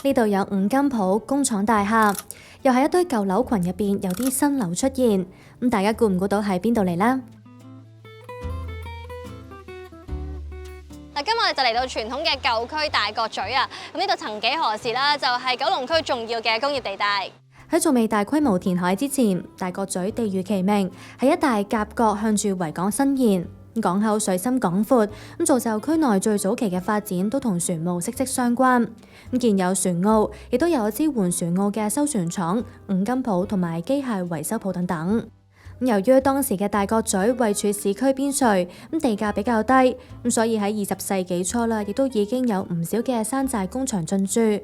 呢度有五金鋪、工廠大廈，又喺一堆舊樓群入邊有啲新樓出現。大家估唔估到喺邊度嚟呢？今日我哋就嚟到傳統嘅舊區大角咀啊！呢度曾幾何時啦，就係九龍區重要嘅工業地帶。喺仲未大規模填海之前，大角咀地喻其名，係一大夾角向住維港伸延。港口水深廣闊，造就區內最早期嘅發展都同船務息息相關。建有船澳，亦都有支援船澳嘅修船廠、五金鋪同埋機械維修鋪等等。由於當時嘅大角咀位處市區邊陲，地價比較低，所以喺20世紀初啦，亦都已經有唔少嘅山寨工場進駐。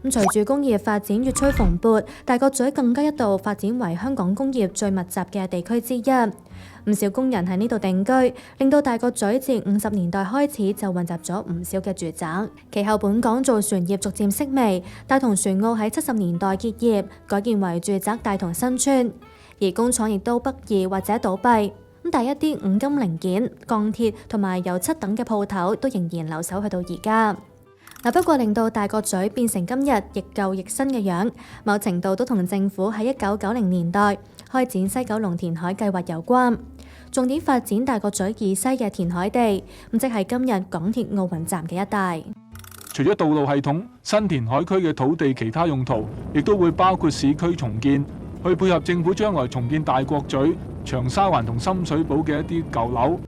隨住工業發展越趨蓬勃，大角咀更加一度發展為香港工業最密集嘅地區之一。唔少工人喺呢度定居，令到大角咀自50年代開始就混雜咗唔少嘅住宅。其後本港造船業逐漸式微，大同船澳喺70年代結業，改建為住宅大同新村。而工廠亦都北移或者倒閉。但一啲五金零件、鋼鐵同埋油漆等嘅鋪頭都仍然留守去到而家。不過令到大角咀變成今日亦舊亦新嘅樣，某程度都同政府喺1990年代開展西九龍填海計劃有關，重點發展大角咀以西嘅填海地，即係今日港鐵奧運站嘅一帶。除咗道路系統，新填海區嘅土地其他用途，亦都會包括市區重建，去配合政府將來重建大角咀、長沙灣同深水埗嘅一啲舊樓。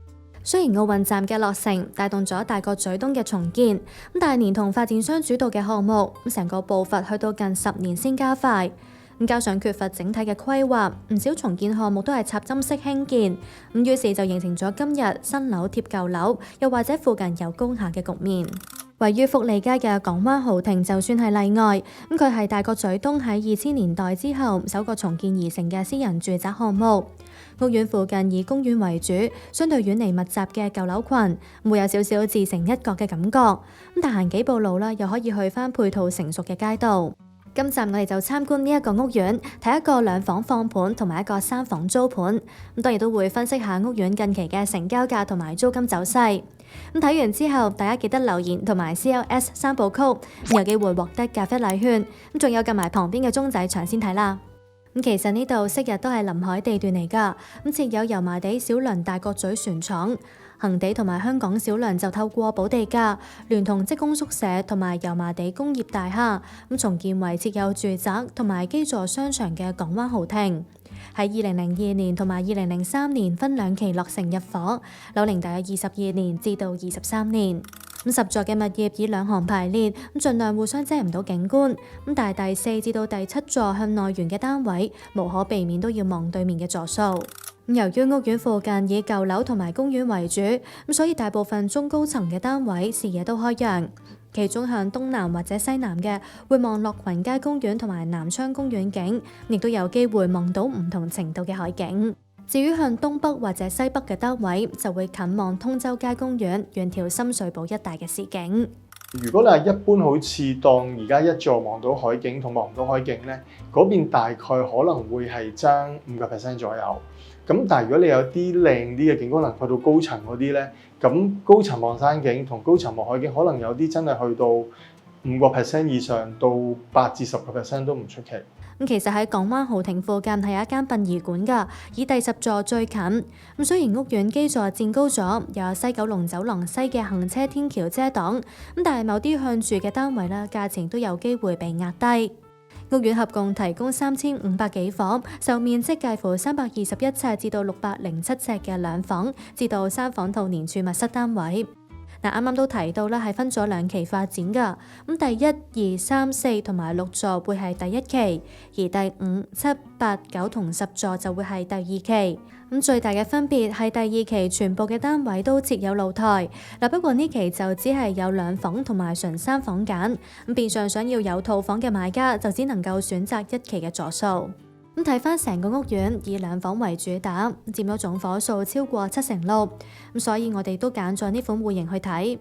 雖然奧運站嘅落成帶動咗大角咀東嘅重建，但係連同發展商主導嘅項目，成個步伐去到近10年先加快。加上缺乏整體嘅規劃，唔少重建項目都係插針式興建，於是就形成咗今日新樓貼舊樓，又或者附近有工廈嘅局面。位於福利街嘅港灣豪庭就算係例外，佢係大角咀東喺2000年代之後首個重建而成嘅私人住宅項目。屋苑附近以公園為主，相對遠離密集嘅舊樓群，會有少少自成一角嘅感覺。但行幾步路啦，又可以去返配套成熟嘅街道。今集我哋就參觀呢一個屋苑，睇一個2房放盤同埋一個3房租盤。當然都會分析下屋苑近期嘅成交價同埋租金走勢。睇完之後，大家記得留言同埋 CLS 3部曲，有機會獲得咖啡禮券。仲有撳埋旁邊嘅鐘仔搶先睇啦。其實呢度昔日都係臨海地段嚟㗎，設有油麻地小輪大角咀船廠，恒地同埋香港小輪就透過補地價，聯同職工宿舍同埋油麻地工業大廈，重建為設有住宅同埋基座商場嘅港灣豪庭。喺2002年同埋2003年分2期落成入伙，樓齡大約22年至到23年。10座嘅物業以2行排列，盡量互相遮唔到景觀。但係第4至到第7座向內圓嘅單位，無可避免都要望對面嘅座數。由於屋苑附近以舊樓同埋公園為主，所以大部分中高層嘅單位視野都開揚。其中向東南或者西南嘅會望樂群街公園同埋南昌公園景，亦都有機會望到唔同程度嘅海景。至於向東北或者西北嘅單位，就會近望通州街公園，遠眺深水埗一帶嘅市景。如果你係一般好似當而家一座望到海景同望唔到海景呢，嗰邊大概可能會係爭5% 左右。咁但係如果你有啲靚啲嘅景觀，能去到高層嗰啲呢，咁高層望山景同高層望海景，可能有啲真係去到5% 以上到8至10% 都唔出奇。其實喺港灣豪庭附近係有一間殯儀館㗎，以第10座最近。雖然屋苑基座佔高咗，又有西九龍走廊西嘅行車天橋遮擋，但係某啲向住嘅單位啦，價錢都有機會被壓低。屋苑合共提供3500幾房，售面積介乎321尺至到607尺嘅2房至到3房套連儲物室單位。啱啱都提到啦，係分咗2期發展㗎。第1、2、3、4同埋6座會係第1期，而第5、7、8、9同10座就會係第2期。最大嘅分別係第2期全部嘅單位都設有露台。不過呢期就只係有2房同埋純3房揀。變相想要有套房嘅買家就只能夠選擇1期嘅座數。睇翻成個屋苑以2房為主打，佔咗總伙數超過76%，所以我哋都揀咗呢款戶型去睇。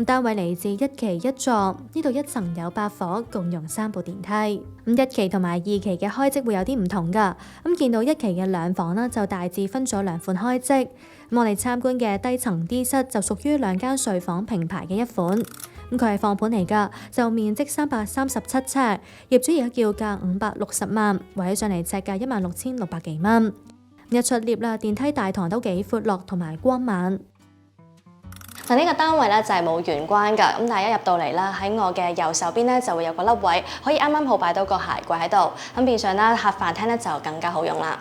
單位嚟自1期1座，呢度1層有8伙，共用3部電梯。1期同埋2期嘅開則會有啲唔同㗎。見到1期嘅2房啦，就大致分咗2款開則。我哋參觀嘅低層 D 室就屬於2間睡房平排嘅一款。咁佢係放盤嚟㗎，就面積337尺，業主而家叫價560萬，圍起上嚟尺價16,600幾蚊。一出 lift 啦，電梯大堂都幾闊落同埋光猛。嗱，呢個單位咧就係冇玄關㗎，咁但係一入到嚟啦，喺我嘅右手邊咧就會有個凹位，可以啱啱好擺到個鞋櫃喺度，咁變相啦客飯廳咧就更加好用啦。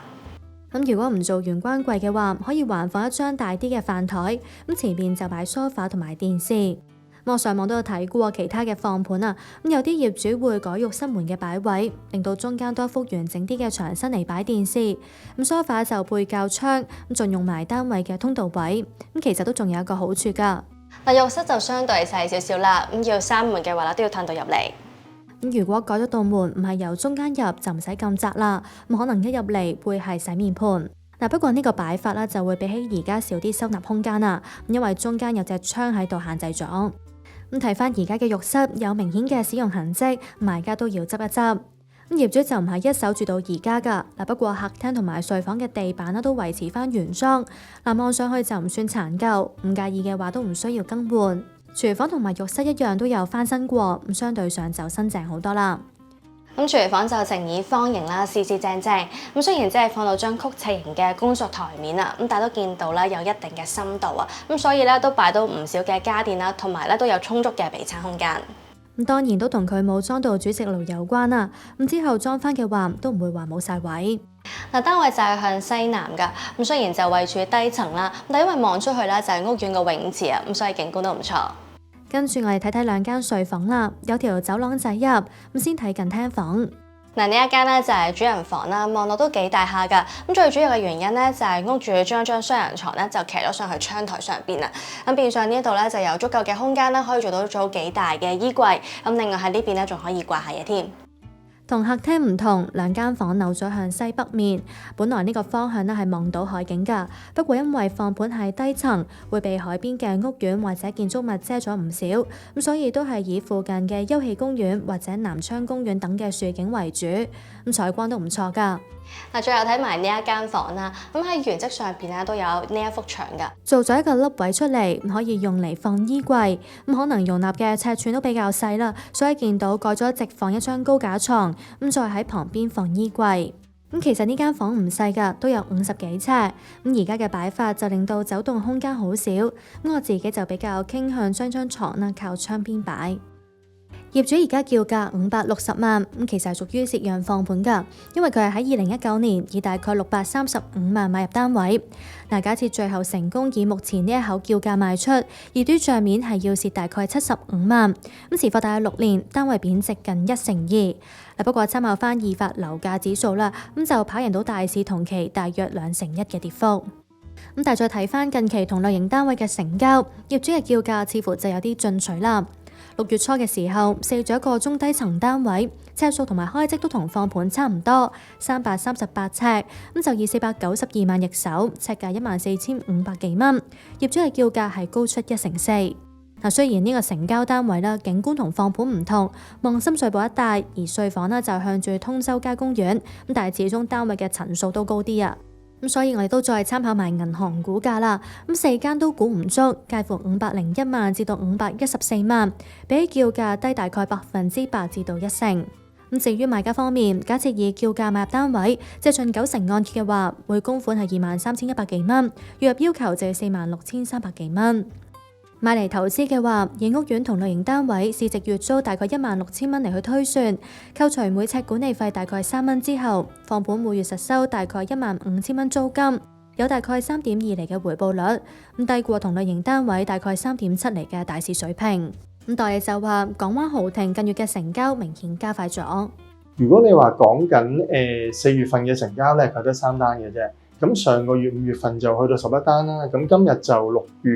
咁如果唔做玄關櫃嘅話，可以橫放一張大啲嘅飯台，咁前面就擺梳化同埋電視。我上網都有睇過其他嘅放盤啊，咁有啲業主會改浴室門嘅擺位，令到中間多一幅完整啲嘅牆身嚟擺電視。咁梳化就背較窗，咁仲用埋單位嘅通道位。咁其實都仲有一個好處㗎。嗱，浴室就相對細少少啦，咁要閂門嘅話啦，都要褪到入嚟。咁如果改咗道門唔係由中間入，就唔使咁窄啦。咁可能一入嚟會係洗面盤。嗱，不過呢個擺法啦就會比起而家少啲收納空間啦，因為中間有隻窗喺度限制咗。咁睇翻而家嘅浴室有明顯嘅使用痕跡，買家都要執一執。咁業主就唔係一手住到而家㗎。嗱，不過客廳同埋睡房嘅地板啦都維持翻原裝，嗱，望上去就唔算殘舊，唔介意嘅話都唔需要更換。廚房同埋浴室一樣都有翻新過，咁相對上就新淨好多啦。咁廚房就正以方形啦，四四正正。咁雖然只係放到張曲尺型嘅工作台面啊，咁但係都見到啦有一定嘅深度啊，咁所以咧都擺到唔少嘅家電啦，同埋咧都有充足嘅備餐空間。咁當然都同佢冇裝到煮食爐有關啦。咁之後裝翻嘅話，都唔會話冇晒位。嗱，單位就係向西南㗎。咁雖然就位處低層啦，但因為望出去咧就係屋苑嘅泳池啊，咁所以景觀都唔錯。跟住我哋睇睇兩間睡房啦，有條走廊仔入，咁先睇近廳房。嗱，呢一間咧就係主人房啦，望落都幾大下㗎。咁最主要嘅原因咧就係屋主將張雙人床咧就騎咗上去窗台上邊啊。咁變相呢度咧就有足夠嘅空間啦，可以做到組幾大嘅衣櫃。咁另外喺呢邊咧仲可以掛下嘢添。同客廳唔同，兩間房扭咗向西北面。本來呢個方向咧係望到海景㗎，不過因為放盤係低層，會被海邊嘅屋苑或者建築物遮咗唔少，咁所以都係以附近嘅休憩公園或者南昌公園等嘅樹景為主，咁採光都唔錯㗎。嗱，最後睇埋呢一間房啦，咁喺原則上邊咧都有呢一幅牆㗎，做咗一個凹位出嚟，可以用嚟放衣櫃，咁可能容納嘅尺寸都比較細啦，所以見到改咗直放一張高架床，咁再喺旁邊放衣櫃。咁其實呢間房唔細㗎，都有50幾尺，咁而家嘅擺法就令到走動空間好少，咁我自己就比較傾向將張床啦靠窗邊擺。業主而家叫價560萬，咁其實係屬於蝕讓放盤㗎，因為佢係喺2019年以大概635萬買入單位。嗱，假設最後成功以目前呢一口叫價賣出，業主帳面係要蝕大概75萬，咁持貨大約6年，單位貶值近1/2。嗱，不過參考翻二發樓價指數啦，咁就跑贏到大市同期大約2/1嘅跌幅。咁但係再睇翻近期同類型單位嘅成交，業主嘅叫價似乎就有啲進取啦。6月初嘅時候，試咗一個中低層單位，尺數同埋開則都同放盤差唔多，338尺，咁就以492萬易手，尺價14,500幾蚊。業主嘅叫價係高出1/4。嗱，雖然呢個成交單位啦，景觀同放盤唔同，望深水埗一帶，而睡房呢就向住通州街公園，咁但係始終單位嘅層數都高啲啊。咁所以我哋都再參考埋銀行估價啦，咁4間都估唔足，介乎501萬至到514萬，比起叫價低大概8%至到1成。咁至於買家方面，假設以叫價買入單位，借盡90%按揭嘅話，每供款係23,100幾蚊，月入要求就係46,300幾蚊。買嚟投資嘅話，以屋苑同類型單位市值月租大概16,000蚊嚟去推算，扣除每尺管理費大概3蚊之後，放盤每月實收大概15,000蚊租金，有大概3.2厘嘅回報率，咁低過同類型單位大概3.7厘嘅大市水平。咁代理就話，港灣豪庭近月嘅成交明顯加快咗。如果你話講緊4月份嘅成交咧，佢得3單嘅啫。咁上個月5月份就去到11單啦，咁今日就6月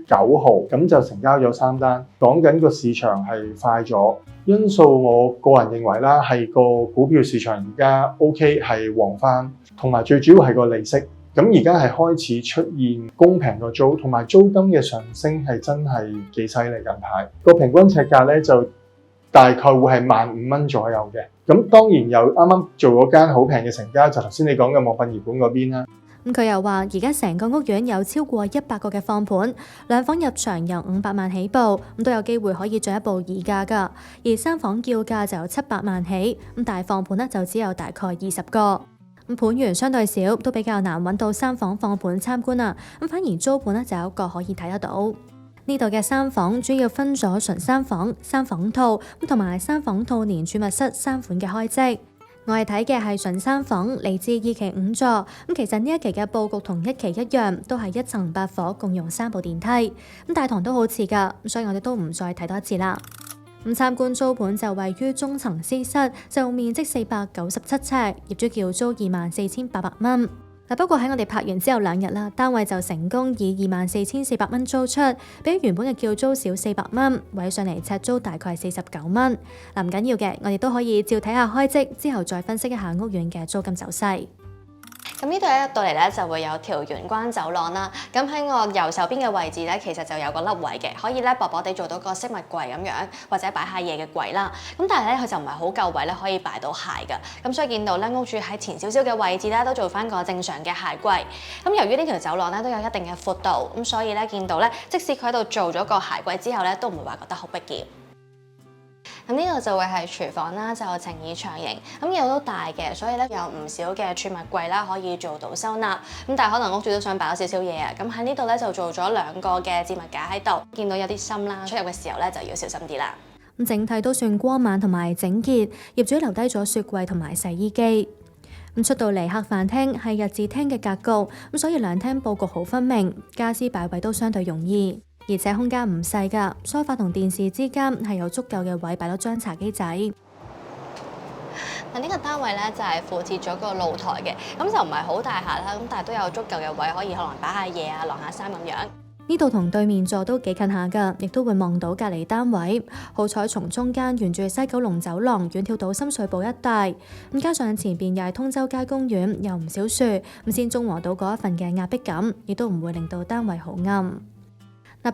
9號，咁就成交咗3單。講緊個市場係快咗，因素我個人認為啦，係個股票市場而家 OK 係旺翻，同埋最主要係個利息。咁而家係開始出現公平個租，同埋租金嘅上升係真係幾犀利。近排個平均尺價咧就大概會係15,000蚊左右嘅。咁當然有啱啱做嗰間好平嘅成交，就頭先你講嘅望殯儀館嗰邊啦。佢又話，而家成個屋苑有超過100個嘅放盤，兩房入場由500萬起步，都有機會可以進一步議價㗎。而三房叫價就有700萬起，大放盤呢就只有大概20個。盤源相對少，都比較難揾到三房放盤參觀啦。反而租盤呢就有一個可以睇得到。呢度嘅三房主要分咗純三房、三房套同埋三房套連儲物室3款嘅開則。我哋睇嘅係純三房，嚟自2期5座。其實呢一期嘅佈局同1期一樣，都係1層8伙，共用3部電梯。大堂都好似㗎，所以我哋都唔再睇多一次啦。參觀租盤就位於中層 C 室，就面積497尺，業主叫租24,800蚊。不過喺我哋拍完之後2日啦，單位就成功以24,400蚊租出，比原本嘅叫租少400蚊，位上嚟尺租大概49蚊。唔緊要嘅，我哋都可以照睇下開則，之後再分析一下屋苑嘅租金走勢。咁呢度一入到嚟咧，就會有條玄關走廊啦。咁喺我右手邊嘅位置咧，其實就有個凹位嘅，可以咧薄薄地做到個飾物櫃咁樣，或者擺下嘢嘅櫃啦。咁但係咧，佢就唔係好夠位咧，可以擺到鞋嘅。咁所以見到咧，屋主喺前少少嘅位置咧，都做翻個正常嘅鞋櫃。咁由於呢條走廊咧都有一定嘅闊度，咁所以咧見到咧，即使佢喺度做咗個鞋櫃之後咧，都唔會話覺得好逼仄。咁呢度就會係廚房啦，就呈現長形，咁又都大嘅，所以咧有唔少嘅儲物櫃啦，可以做到收納。咁但係可能屋主都想擺少少嘢啊，咁喺呢度咧就做咗2個嘅置物架喺度，見到有啲深啦，出入嘅時候咧就要小心啲啦。整體都算光猛同埋整潔，業主留低咗雪櫃同埋洗衣機。出到嚟客飯廳係日字廳嘅格局，所以兩廳佈局好分明，家私擺位都相對容易。而且空間唔細㗎，梳化同電視之間係有足夠嘅位擺多張茶幾仔。呢個單位咧就係附設咗個露台嘅，咁就唔係好大下啦，咁但係都有足夠嘅位可以可能擺下嘢啊、晾下衫咁樣。呢度同對面座都幾近下㗎，亦都會望到隔離單位。好彩從中間沿住西九龍走廊遠眺到深水埗一帶，加上前邊又係通州街公園，有唔少樹，先中和到嗰一份嘅壓迫感，亦都唔會令到單位好暗。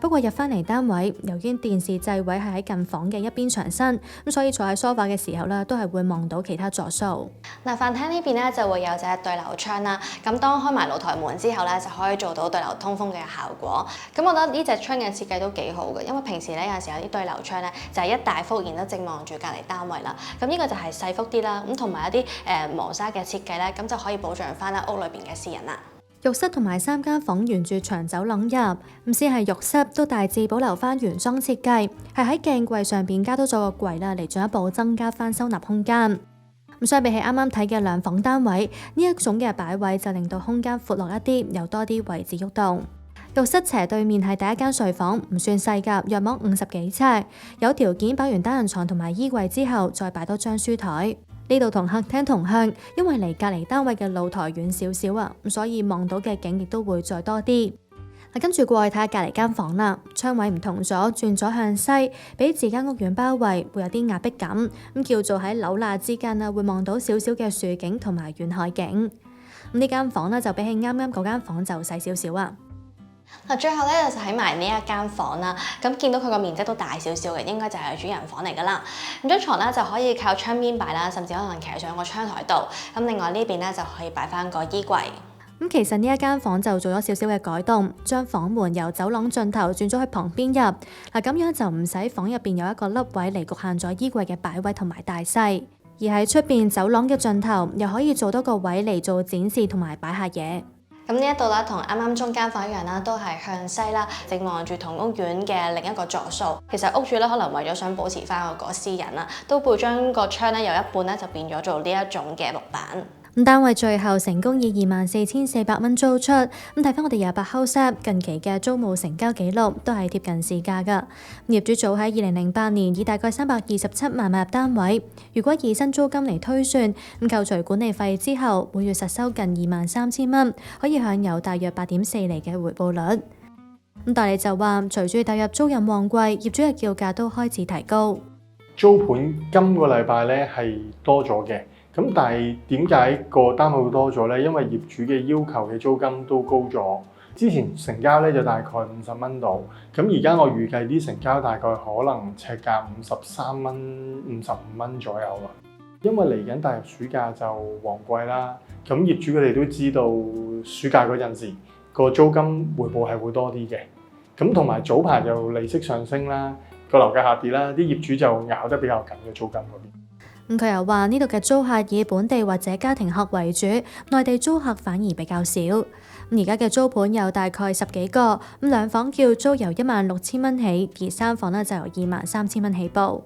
不過入返嚟單位，由於電視掣位係喺近房嘅一邊牆身，所以坐喺梳化嘅時候咧，都係會望到其他座數。飯廳呢邊咧就會有隻對流窗啦，咁當開埋露台門之後咧，就可以做到對流通風嘅效果。咁我覺得呢隻窗嘅設計都幾好嘅，因為平時咧有時候有啲對流窗咧就係一大幅，然後正望住隔離單位啦。咁呢個就係細幅啲啦，咁同埋一啲磨砂嘅設計咧，咁就可以保障翻咧屋裏邊嘅私隱啦。浴室同埋3間房沿住長走廊入，先係浴室都大致保留翻原裝設計，係喺鏡櫃上邊加多咗個櫃啦，嚟進一步增加翻收納空間。相比起啱啱睇嘅2房單位，呢一種嘅擺位就令到空間闊落一啲，有多啲位置喐動。浴室斜對面係第一間睡房，唔算細㗎，約莫50幾尺，有條件擺完單人床同埋衣櫃之後，再擺多張書台。呢度同客廳同向，因為離隔離單位嘅露台遠少少啊，所以望到嘅景亦都會再多啲。跟住過去睇下隔離間房啦，窗位唔同咗，轉咗向西，俾自間屋苑包圍，會有啲壓迫感。叫做喺樓罅之間啊，會望到少少嘅樹景同埋遠海景。呢間房呢，就比起啱啱嗰間房就細少少啊。最後咧就喺埋呢一間房啦，咁見到佢個面積都大少少嘅，應該就係主人房嚟噶啦。咁張床咧就可以靠窗邊擺啦，甚至可能騎上個窗台度。咁另外呢邊咧就可以擺翻個衣櫃。其實呢一間房就做咗少少嘅改動，將房門由走廊盡頭轉咗去旁邊入。咁樣就唔使房入邊有一個凹位嚟局限咗衣櫃嘅擺位同埋大細，而喺出邊走廊嘅盡頭又可以做多個位嚟做展示同埋擺下嘢。咁呢一度啦，同啱啱中間房一樣啦，都係向西啦，正望住同屋苑嘅另一個座數。其實屋主咧可能為咗想保持翻嗰個私隱啦，都會將個窗咧有一半咧就變咗做呢一種嘅木板。單位最後成功以24,400蚊租出。睇翻我哋28 House 近期嘅租務成交記錄都係貼近市價㗎。業主早喺2008年以大概327萬買入單位，如果以新租金嚟推算，扣除管理費之後，每月實收近23,000蚊，可以享有大約8.4厘嘅回報率。代理就話，隨住踏入租賃旺季，業主嘅叫價都開始提高。租盤今個禮拜咧係多咗嘅。咁但係點解個單位會多咗呢？因為業主嘅要求嘅租金都高咗。之前成交咧就大概50蚊度，咁而家我預計啲成交大概可能尺價53蚊、55蚊左右啦。因為嚟緊踏入暑假就旺季啦，咁業主佢哋都知道暑假嗰陣時個租金回報係會多啲嘅，咁同埋早排又利息上升啦，個樓價下跌啦，啲業主就咬得比較緊嘅租金嗰邊。佢又話呢度嘅租客以本地或者家庭客為主，內地租客反而比較少。而家嘅租盤有大概10幾個，兩房叫租由16,000蚊起，而3房呢就由23,000蚊起步。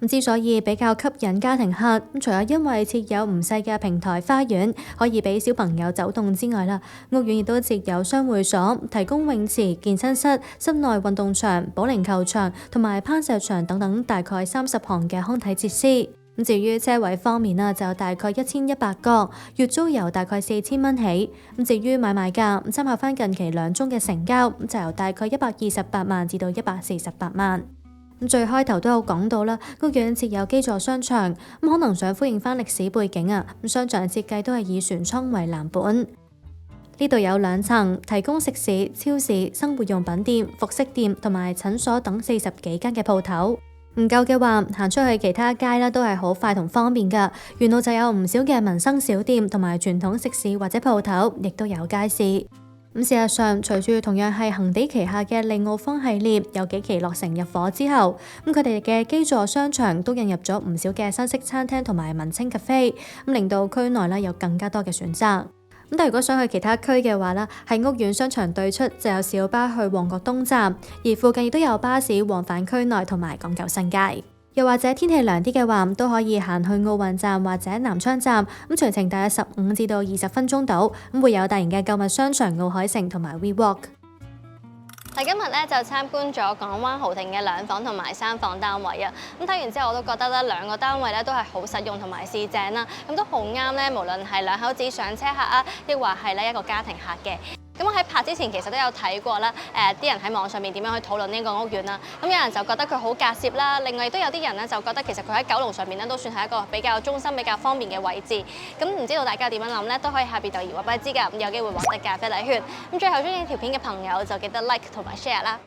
之所以比較吸引家庭客，除咗因為設有唔細嘅平台花園，可以俾小朋友走動之外啦，屋苑亦都設有雙會所，提供泳池、健身室、室內運動場、保齡球場同埋攀石場等等，大概30項嘅康體設施。至於車位方面啊，就大概1100個，月租由大概4000蚊起。至於買賣價，參考翻近期2宗嘅成交，就由大概128萬至到148萬。最開頭都有講到啦，屋苑設有基座商場，可能想呼應翻歷史背景啊。商場設計都係以船艙為藍本。呢度有2層，提供食肆、超市、生活用品店、服飾店同埋診所等40幾間嘅鋪頭。唔夠嘅話，行出去其他街啦，都係好快同方便㗎。沿路就有唔少嘅民生小店同埋傳統食肆或者鋪頭，亦都有街市。事實上，隨住同樣係恒地旗下嘅利奧坊系列有幾期落成入伙之後，佢哋嘅基座商場都引入咗唔少嘅新式餐廳同埋文青咖啡，令到區內咧有更加多嘅選擇。但如果想去其他區嘅話咧，喺屋苑商場對出就有小巴去旺角東站，而附近亦都有巴士往返區內同埋港九新街。又或者天氣涼啲嘅話，都可以行去奧運站或者南昌站，全程大約15至到20分鐘到，會有大型嘅購物商場奧海城同埋 WeWalk。今日咧就參觀咗港灣豪庭嘅2房同埋3房單位啊！咁睇完之後我都覺得咧2個單位咧都係好實用同埋市正啦，咁都好啱咧，無論係2口子上車客啊，亦或係咧一個家庭客嘅。咁我喺拍之前其實都有睇過啦，啲人喺網上面點樣去討論呢個屋苑啦。咁有人就覺得佢好隔涉啦，另外亦都有啲人咧就覺得其實佢喺九龍上面咧都算係一個比較中心、比較方便嘅位置。咁唔知道大家點樣諗咧，都可以下邊留言話俾我知㗎。咁有機會獲得咖啡禮券。咁最後中意條片嘅朋友就記得 like 同埋 share 啦。